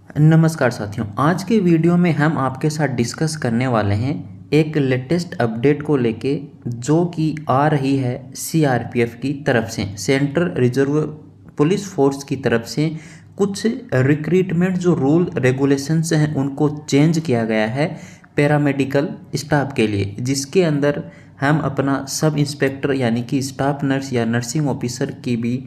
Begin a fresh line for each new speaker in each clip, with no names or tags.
नमस्कार साथियों, आज के वीडियो में हम आपके साथ डिस्कस करने वाले हैं एक लेटेस्ट अपडेट को लेके जो कि आ रही है सीआरपीएफ की तरफ से, सेंट्रल रिजर्व पुलिस फोर्स की तरफ से। कुछ रिक्रूटमेंट जो रूल रेगुलेशंस हैं उनको चेंज किया गया है पैरामेडिकल स्टाफ के लिए, जिसके अंदर हम अपना सब इंस्पेक्टर यानी कि स्टाफ नर्स या नर्सिंग ऑफिसर की भी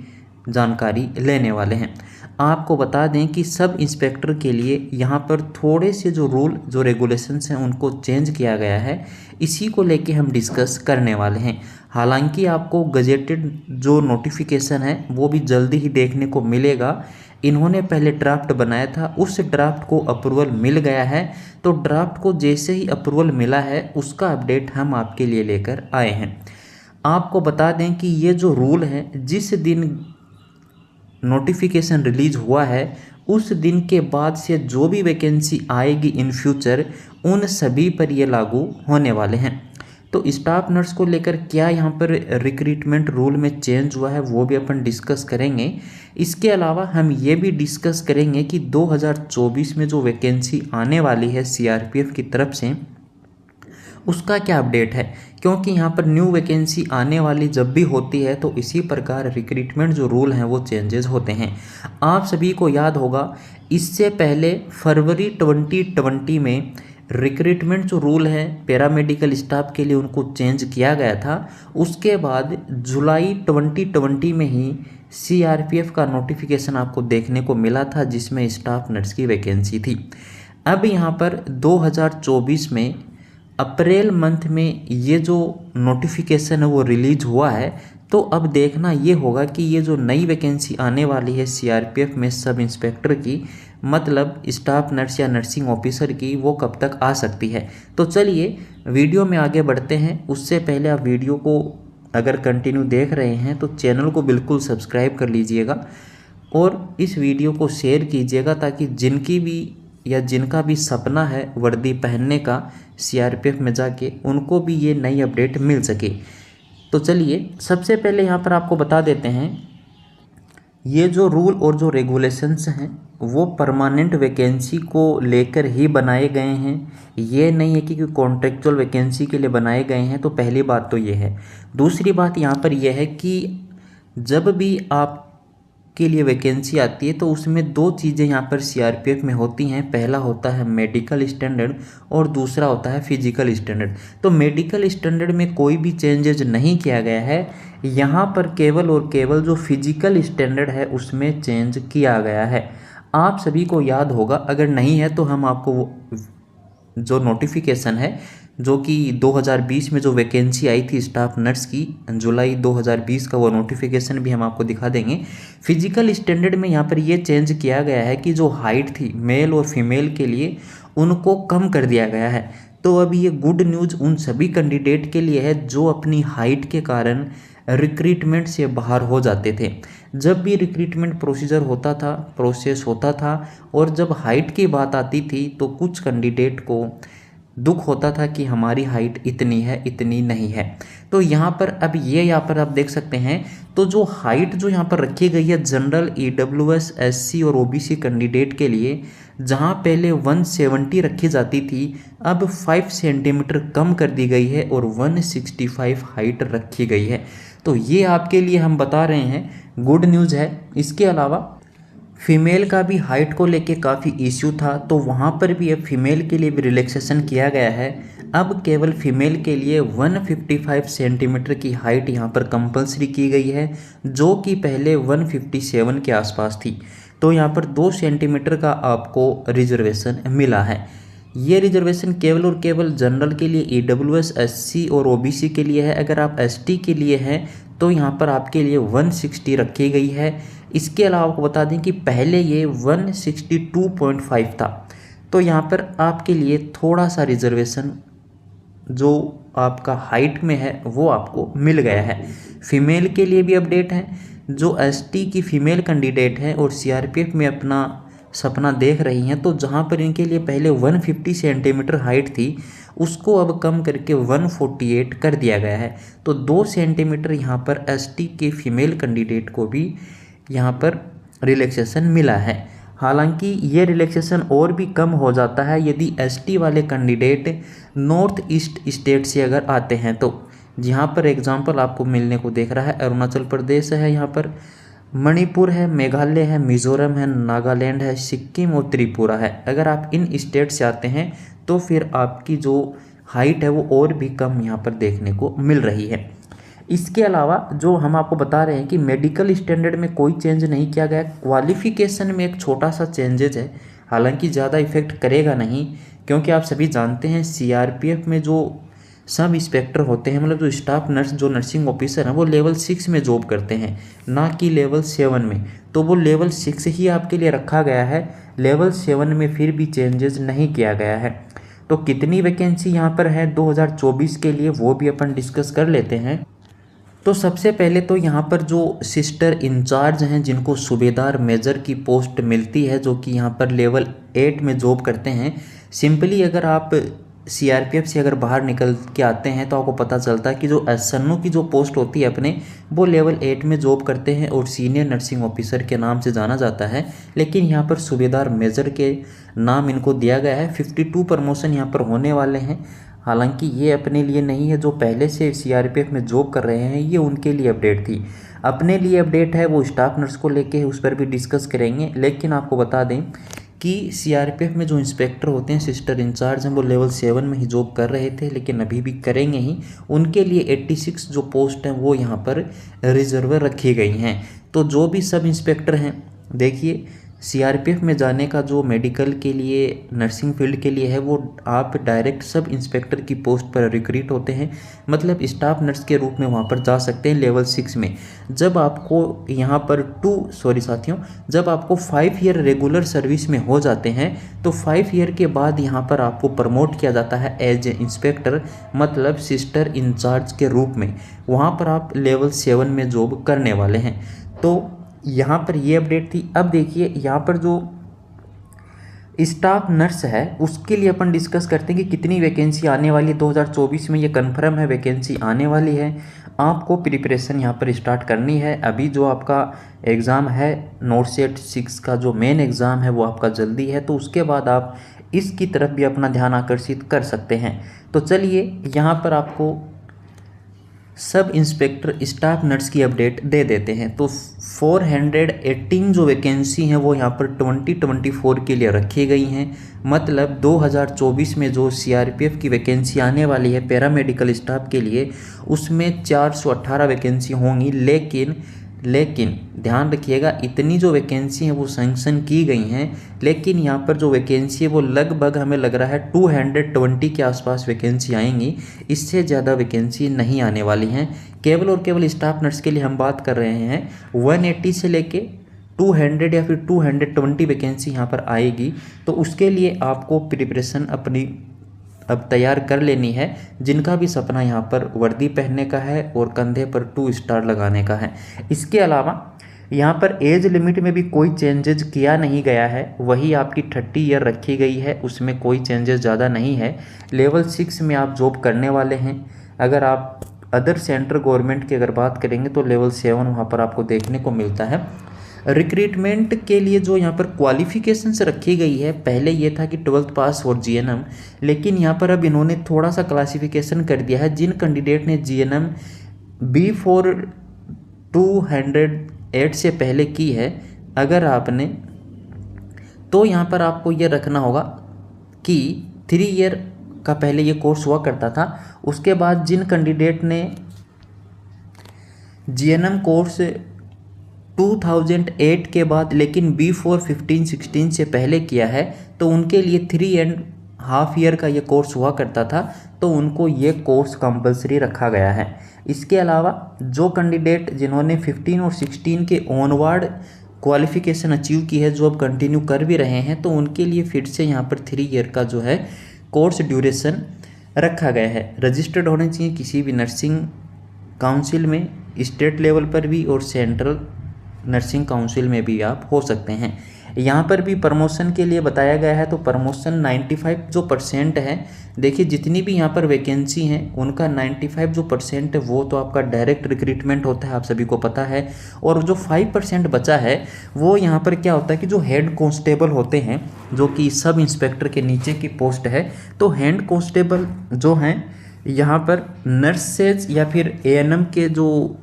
जानकारी लेने वाले हैं। आपको बता दें कि सब इंस्पेक्टर के लिए यहाँ पर थोड़े से जो रूल जो रेगुलेशंस हैं उनको चेंज किया गया है, इसी को लेके हम डिस्कस करने वाले हैं। हालांकि आपको गजेटेड जो नोटिफिकेशन है वो भी जल्दी ही देखने को मिलेगा। इन्होंने पहले ड्राफ्ट बनाया था, उस ड्राफ्ट को अप्रूवल मिल गया है, तो ड्राफ्ट को जैसे ही अप्रूवल मिला है उसका अपडेट हम आपके लिए लेकर आए हैं। आपको बता दें कि ये जो रूल है, जिस दिन नोटिफिकेशन रिलीज हुआ है उस दिन के बाद से जो भी वैकेंसी आएगी इन फ्यूचर, उन सभी पर ये लागू होने वाले हैं। तो स्टाफ नर्स को लेकर क्या यहाँ पर रिक्रूटमेंट रूल में चेंज हुआ है वो भी अपन डिस्कस करेंगे। इसके अलावा हम ये भी डिस्कस करेंगे कि 2024 में जो वैकेंसी आने वाली है सीआरपीएफ की तरफ से उसका क्या अपडेट है, क्योंकि यहाँ पर न्यू वैकेंसी आने वाली जब भी होती है तो इसी प्रकार रिक्रूटमेंट जो रूल हैं वो चेंजेस होते हैं। आप सभी को याद होगा, इससे पहले फरवरी 2020 में रिक्रूटमेंट जो रूल है पैरामेडिकल स्टाफ के लिए उनको चेंज किया गया था। उसके बाद जुलाई 2020 में ही सीआरपीएफ का नोटिफिकेशन आपको देखने को मिला था जिसमें स्टाफ नर्स की वैकेंसी थी। अब यहाँ पर 2024 में अप्रैल मंथ में ये जो नोटिफिकेशन है वो रिलीज हुआ है। तो अब देखना ये होगा कि ये जो नई वैकेंसी आने वाली है सीआरपीएफ में सब इंस्पेक्टर की, मतलब स्टाफ नर्स या नर्सिंग ऑफिसर की, वो कब तक आ सकती है। तो चलिए वीडियो में आगे बढ़ते हैं। उससे पहले आप वीडियो को अगर कंटिन्यू देख रहे हैं तो चैनल को बिल्कुल सब्सक्राइब कर लीजिएगा और इस वीडियो को शेयर कीजिएगा, ताकि जिनका भी सपना है वर्दी पहनने का सीआरपीएफ में जाके, उनको भी ये नई अपडेट मिल सके। तो चलिए सबसे पहले यहाँ पर आपको बता देते हैं, ये जो रूल और जो रेगुलेशंस हैं वो परमानेंट वैकेंसी को लेकर ही बनाए गए हैं। ये नहीं है कि कॉन्ट्रेक्चुअल वैकेंसी के लिए बनाए गए हैं। तो पहली बात तो ये है। दूसरी बात यहाँ पर यह है कि जब भी आप के लिए वैकेंसी आती है तो उसमें दो चीज़ें यहाँ पर सीआरपीएफ में होती हैं। पहला होता है मेडिकल स्टैंडर्ड और दूसरा होता है फिजिकल स्टैंडर्ड। तो मेडिकल स्टैंडर्ड में कोई भी चेंजेज नहीं किया गया है, यहाँ पर केवल और केवल जो फिजिकल स्टैंडर्ड है उसमें चेंज किया गया है। आप सभी को याद होगा, अगर नहीं है तो हम आपको जो नोटिफिकेशन है जो कि 2020 में जो वैकेंसी आई थी स्टाफ नर्स की, जुलाई 2020 का वो नोटिफिकेशन भी हम आपको दिखा देंगे। फिजिकल स्टैंडर्ड में यहाँ पर ये चेंज किया गया है कि जो हाइट थी मेल और फीमेल के लिए उनको कम कर दिया गया है। तो अब ये गुड न्यूज़ उन सभी कैंडिडेट के लिए है जो अपनी हाइट के कारण रिक्रूटमेंट से बाहर हो जाते थे। जब भी रिक्रूटमेंट प्रोसेस होता था और जब हाइट की बात आती थी तो कुछ कैंडिडेट को दुख होता था कि हमारी हाइट इतनी है, इतनी नहीं है। तो यहाँ पर आप देख सकते हैं, तो जो हाइट जो यहाँ पर रखी गई है जनरल, ईडब्ल्यूएस, एससी और ओबीसी कैंडिडेट के लिए, जहाँ पहले 170 रखी जाती थी, अब 5 सेंटीमीटर कम कर दी गई है और 165 हाइट रखी गई है। तो ये आपके लिए हम बता रहे हैं गुड न्यूज़ है। इसके अलावा फीमेल का भी हाइट को लेके काफ़ी इश्यू था, तो वहाँ पर भी अब फीमेल के लिए भी रिलैक्सेशन किया गया है। अब केवल फीमेल के लिए 155 सेंटीमीटर की हाइट यहाँ पर कंपलसरी की गई है, जो कि पहले 157 के आसपास थी। तो यहाँ पर 2 सेंटीमीटर का आपको रिजर्वेशन मिला है। ये रिजर्वेशन केवल और केवल जनरल के लिए, ईडब्ल्यूएस, एससी और ओबीसी के लिए है। अगर आप एसटी के लिए हैं तो यहाँ पर आपके लिए 160 रखी गई है। इसके अलावा आपको बता दें कि पहले ये 162.5 था। तो यहाँ पर आपके लिए थोड़ा सा रिजर्वेशन जो आपका हाइट में है वो आपको मिल गया है। फीमेल के लिए भी अपडेट है। जो एसटी की फीमेल कैंडिडेट है और सीआरपीएफ में अपना सपना देख रही हैं, तो जहाँ पर इनके लिए पहले 150 सेंटीमीटर हाइट थी उसको अब कम करके 148 कर दिया गया है। तो 2 सेंटीमीटर यहाँ पर एसटी के फीमेल कैंडिडेट को भी यहाँ पर रिलैक्सेशन मिला है। हालांकि ये रिलैक्सेशन और भी कम हो जाता है यदि एसटी वाले कैंडिडेट नॉर्थ ईस्ट स्टेट से अगर आते हैं तो। यहाँ पर एग्जांपल आपको मिलने को देख रहा है, अरुणाचल प्रदेश है, यहाँ पर मणिपुर है, मेघालय है, मिजोरम है, नागालैंड है, सिक्किम और त्रिपुरा है। अगर आप इन स्टेट से आते हैं तो फिर आपकी जो हाइट है वो और भी कम यहाँ पर देखने को मिल रही है। इसके अलावा जो हम आपको बता रहे हैं कि मेडिकल स्टैंडर्ड में कोई चेंज नहीं किया गया, क्वालिफिकेशन में एक छोटा सा चेंजेज है, हालांकि ज़्यादा इफेक्ट करेगा नहीं, क्योंकि आप सभी जानते हैं सीआरपीएफ में जो सब इंस्पेक्टर होते हैं, मतलब जो स्टाफ नर्स, जो नर्सिंग ऑफिसर हैं, वो लेवल 6 में जॉब करते हैं, ना कि लेवल 7 में। तो वो लेवल 6 ही आपके लिए रखा गया है, लेवल 7 में फिर भी चेंजेस नहीं किया गया है। तो कितनी वैकेंसी यहाँ पर है 2024 के लिए, वो भी अपन डिस्कस कर लेते हैं। तो सबसे पहले तो यहाँ पर जो सिस्टर इंचार्ज हैं, जिनको सूबेदार मेजर की पोस्ट मिलती है, जो कि यहाँ पर लेवल 8 में जॉब करते हैं। सिंपली अगर आप सीआरपीएफ से अगर बाहर निकल के आते हैं तो आपको पता चलता है कि जो एसएनओ की जो पोस्ट होती है अपने, वो लेवल 8 में जॉब करते हैं और सीनियर नर्सिंग ऑफिसर के नाम से जाना जाता है। लेकिन यहाँ पर सूबेदार मेजर के नाम इनको दिया गया है। 52 प्रमोशन यहाँ पर होने वाले हैं। हालांकि ये अपने लिए नहीं है, जो पहले से सीआरपीएफ में जॉब कर रहे हैं ये उनके लिए अपडेट थी। अपने लिए अपडेट है वो स्टाफ नर्स को लेके, उस पर भी डिस्कस करेंगे। लेकिन आपको बता दें कि सीआरपीएफ में जो इंस्पेक्टर होते हैं, सिस्टर इंचार्ज हैं, वो लेवल 7 में ही जॉब कर रहे थे, लेकिन अभी भी करेंगे ही। उनके लिए 86 जो पोस्ट हैं वो यहाँ पर रिजर्व रखी गई हैं। तो जो भी सब इंस्पेक्टर हैं, देखिए सीआरपीएफ में जाने का जो मेडिकल के लिए, नर्सिंग फील्ड के लिए है, वो आप डायरेक्ट सब इंस्पेक्टर की पोस्ट पर रिक्रूट होते हैं, मतलब स्टाफ नर्स के रूप में वहाँ पर जा सकते हैं लेवल 6 में। जब आपको यहाँ पर जब आपको 5 ईयर रेगुलर सर्विस में हो जाते हैं तो 5 ईयर के बाद यहाँ पर आपको प्रमोट किया जाता है एज ए इंस्पेक्टर, मतलब सिस्टर इंचार्ज के रूप में। वहाँ पर आप लेवल 7 में जॉब करने वाले हैं। तो यहाँ पर ये अपडेट थी। अब देखिए यहाँ पर जो स्टाफ नर्स है उसके लिए अपन डिस्कस करते हैं कि कितनी वैकेंसी आने वाली है 2024 में। ये कंफर्म है, वैकेंसी आने वाली है। आपको प्रिपरेशन यहाँ पर स्टार्ट करनी है। अभी जो आपका एग्ज़ाम है नोटसेट 6 का जो मेन एग्ज़ाम है वो आपका जल्दी है, तो उसके बाद आप इसकी तरफ भी अपना ध्यान आकर्षित कर सकते हैं। तो चलिए यहाँ पर आपको सब इंस्पेक्टर स्टाफ नर्स की अपडेट दे देते हैं। तो 418 जो वैकेंसी हैं वो यहाँ पर 2024 के लिए रखी गई हैं। मतलब 2024 में जो सीआरपीएफ की वैकेंसी आने वाली है पैरामेडिकल स्टाफ के लिए, उसमें 418 वैकेंसी होंगी। लेकिन ध्यान रखिएगा, इतनी जो वैकेंसी हैं वो सैंक्शन की गई हैं, लेकिन यहाँ पर जो वैकेंसी है वो लगभग हमें लग रहा है 220 के आसपास वैकेंसी आएंगी। इससे ज़्यादा वैकेंसी नहीं आने वाली हैं। केवल और केवल स्टाफ नर्स के लिए हम बात कर रहे हैं 180 से लेके 200 या फिर 220 वैकेंसी यहाँ पर आएगी। तो उसके लिए आपको प्रिपरेशन अपनी अब तैयार कर लेनी है। जिनका भी सपना यहाँ पर वर्दी पहनने का है और कंधे पर 2 स्टार लगाने का है। इसके अलावा यहाँ पर एज लिमिट में भी कोई चेंजेज किया नहीं गया है, वही आपकी 30 ईयर रखी गई है, उसमें कोई चेंजेस ज़्यादा नहीं है। लेवल 6 में आप जॉब करने वाले हैं। अगर आप अदर सेंट्रल गवर्नमेंट की अगर बात करेंगे तो लेवल 7 वहाँ पर आपको देखने को मिलता है। रिक्रूटमेंट के लिए जो यहाँ पर क्वालिफिकेशंस रखी गई है, पहले ये था कि 12th पास और जीएनएम, लेकिन यहाँ पर अब इन्होंने थोड़ा सा क्लासिफिकेशन कर दिया है। जिन कैंडिडेट ने जीएनएम B4 208 से पहले की है अगर आपने, तो यहाँ पर आपको ये रखना होगा कि 3 ईयर का पहले ये कोर्स हुआ करता था। उसके बाद जिन कैंडिडेट ने जीएनएम कोर्स 2008 के बाद लेकिन B4 15-16 से पहले किया है, तो उनके लिए 3.5 ईयर का ये कोर्स हुआ करता था, तो उनको ये कोर्स कंपलसरी रखा गया है। इसके अलावा जो कैंडिडेट जिन्होंने 15 और 16 के ऑनवर्ड क्वालिफिकेशन अचीव की है, जो अब कंटिन्यू कर भी रहे हैं, तो उनके लिए फिर से यहाँ पर 3 ईयर का जो है कोर्स ड्यूरेशन रखा गया है। रजिस्टर्ड होने चाहिए किसी भी नर्सिंग काउंसिल में, स्टेट लेवल पर भी और सेंट्रल नर्सिंग काउंसिल में भी आप हो सकते हैं। यहाँ पर भी प्रमोशन के लिए बताया गया है, तो प्रमोशन 95 जो % है, देखिए जितनी भी यहाँ पर वैकेंसी हैं उनका 95 जो % है वो तो आपका डायरेक्ट रिक्रूटमेंट होता है, आप सभी को पता है। और जो 5% बचा है वो यहाँ पर क्या होता है कि जो हेड कांस्टेबल होते हैं, जो कि सब इंस्पेक्टर के नीचे की पोस्ट है, तो हेड कांस्टेबल जो हैं यहाँ पर नर्सेज या फिर ANM के जो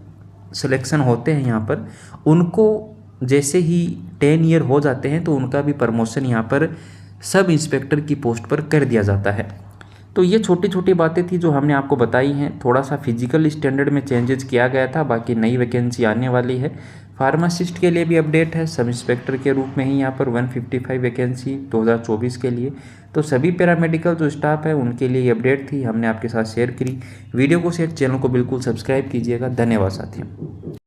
सिलेक्शन होते हैं यहाँ पर, उनको जैसे ही 10 ईयर हो जाते हैं तो उनका भी प्रमोशन यहाँ पर सब इंस्पेक्टर की पोस्ट पर कर दिया जाता है। तो ये छोटी छोटी बातें थी जो हमने आपको बताई हैं। थोड़ा सा फिजिकल स्टैंडर्ड में चेंजेस किया गया था, बाकी नई वैकेंसी आने वाली है। फार्मासिस्ट के लिए भी अपडेट है, सब इंस्पेक्टर के रूप में ही यहाँ पर 155 वैकेंसी 2024 के लिए। तो सभी पैरामेडिकल जो स्टाफ है उनके लिए ये अपडेट थी, हमने आपके साथ शेयर करी। वीडियो को शेयर, चैनल को बिल्कुल सब्सक्राइब कीजिएगा। धन्यवाद साथियों।